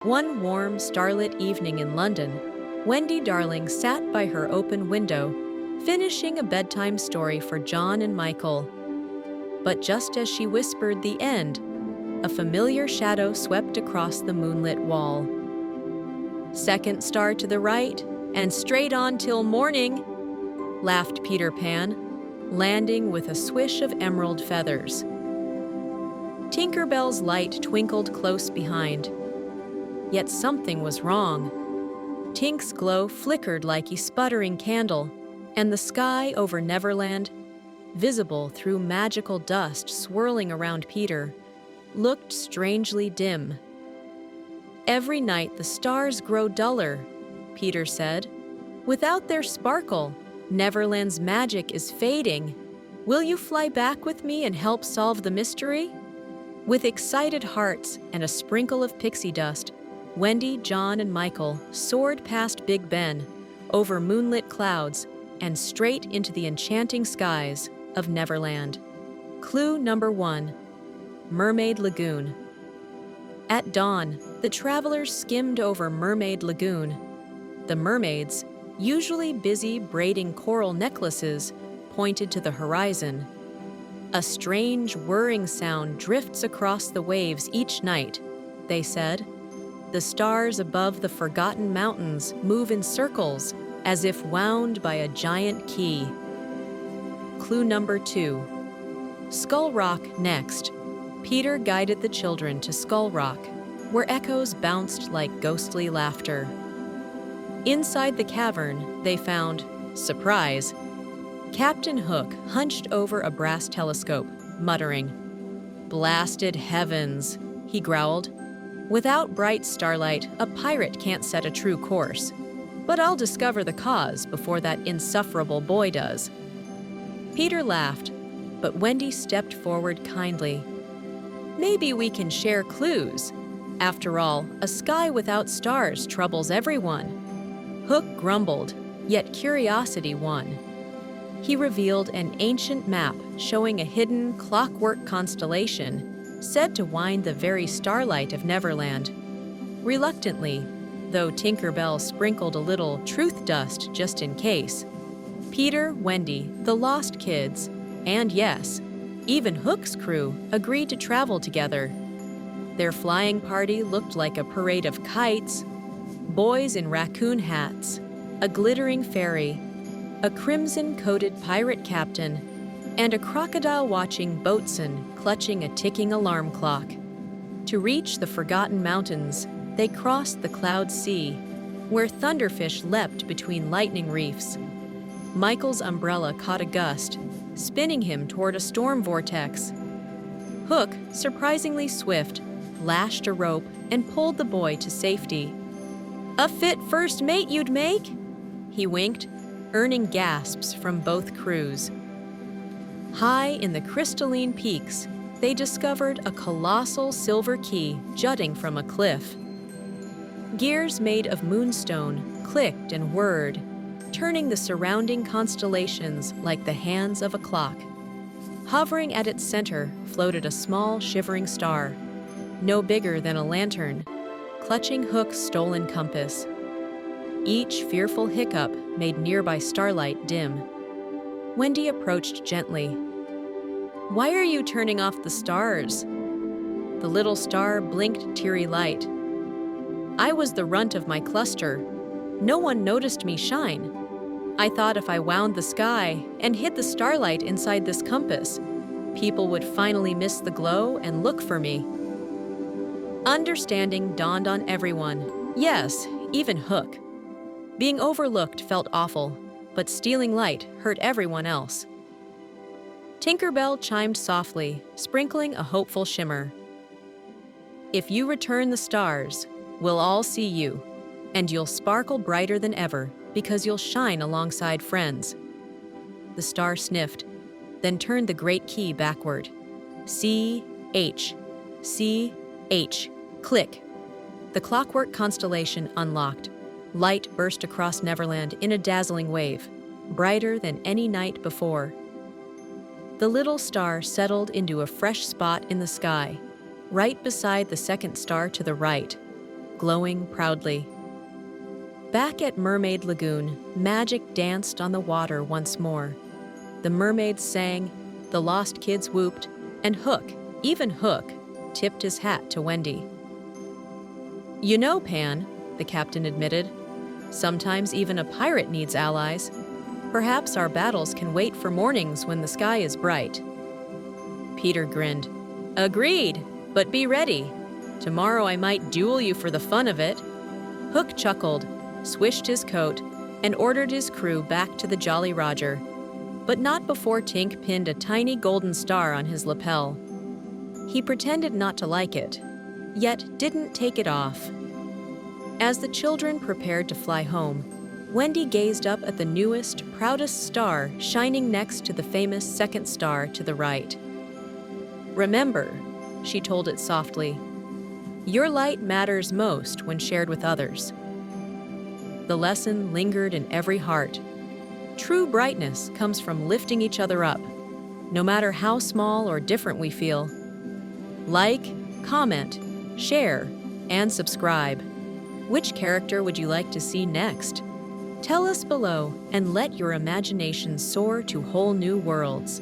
One warm, starlit evening in London, Wendy Darling sat by her open window, finishing a bedtime story for John and Michael. But just as she whispered the end, a familiar shadow swept across the moonlit wall. "Second star to the right, and straight on till morning," laughed Peter Pan, landing with a swish of emerald feathers. Tinker Bell's light twinkled close behind. Yet something was wrong. Tink's glow flickered like a sputtering candle, and the sky over Neverland, visible through magical dust swirling around Peter, looked strangely dim. "Every night the stars grow duller," Peter said. "Without their sparkle, Neverland's magic is fading. Will you fly back with me and help solve the mystery?" With excited hearts and a sprinkle of pixie dust, Wendy, John, and Michael soared past Big Ben, over moonlit clouds, and straight into the enchanting skies of Neverland. Clue number 1. Mermaid Lagoon. At dawn, the travelers skimmed over Mermaid Lagoon. The mermaids, usually busy braiding coral necklaces, pointed to the horizon. "A strange, whirring sound drifts across the waves each night," they said. "The stars above the forgotten mountains move in circles, as if wound by a giant key." Clue number 2. Skull Rock next. Peter guided the children to Skull Rock, where echoes bounced like ghostly laughter. Inside the cavern, they found, surprise, Captain Hook hunched over a brass telescope, muttering. "Blasted heavens," he growled. "Without bright starlight, a pirate can't set a true course. But I'll discover the cause before that insufferable boy does." Peter laughed, but Wendy stepped forward kindly. "Maybe we can share clues. After all, a sky without stars troubles everyone." Hook grumbled, yet curiosity won. He revealed an ancient map showing a hidden clockwork constellation said to wind the very starlight of Neverland. Reluctantly, though Tinker Bell sprinkled a little truth dust just in case, Peter, Wendy, the Lost Kids, and yes, even Hook's crew agreed to travel together. Their flying party looked like a parade of kites, boys in raccoon hats, a glittering fairy, a crimson-coated pirate captain, and a crocodile-watching boatswain clutching a ticking alarm clock. To reach the forgotten mountains, they crossed the cloud sea, where thunderfish leapt between lightning reefs. Michael's umbrella caught a gust, spinning him toward a storm vortex. Hook, surprisingly swift, lashed a rope and pulled the boy to safety. "A fit first mate you'd make," he winked, earning gasps from both crews. High in the crystalline peaks, they discovered a colossal silver key jutting from a cliff. Gears made of moonstone clicked and whirred, turning the surrounding constellations like the hands of a clock. Hovering at its center floated a small, shivering star, no bigger than a lantern, clutching Hook's stolen compass. Each fearful hiccup made nearby starlight dim. Wendy approached gently. "Why are you turning off the stars?" The little star blinked teary light. "I was the runt of my cluster. No one noticed me shine. I thought if I wound the sky and hid the starlight inside this compass, people would finally miss the glow and look for me." Understanding dawned on everyone. Yes, even Hook. Being overlooked felt awful, but stealing light hurt everyone else. Tinker Bell chimed softly, sprinkling a hopeful shimmer. "If you return the stars, we'll all see you, and you'll sparkle brighter than ever because you'll shine alongside friends." The star sniffed, then turned the great key backward. C-H, C-H, click. The clockwork constellation unlocked. Light burst across Neverland in a dazzling wave, brighter than any night before. The little star settled into a fresh spot in the sky, right beside the second star to the right. glowing proudly. Back at Mermaid Lagoon, magic danced on the water once more. The mermaids sang, the lost kids whooped, and Hook, even Hook, tipped his hat to Wendy. "You know, Pan," the captain admitted, "sometimes even a pirate needs allies. Perhaps our battles can wait for mornings when the sky is bright." Peter grinned. "Agreed, but be ready. Tomorrow I might duel you for the fun of it." Hook chuckled, swished his coat, and ordered his crew back to the Jolly Roger, but not before Tink pinned a tiny golden star on his lapel. He pretended not to like it, yet didn't take it off. As the children prepared to fly home, Wendy gazed up at the newest, proudest star shining next to the famous second star to the right. "Remember," she told it softly, "your light matters most when shared with others." The lesson lingered in every heart. True brightness comes from lifting each other up, no matter how small or different we feel. Like, comment, share, and subscribe. Which character would you like to see next? Tell us below and let your imagination soar to whole new worlds.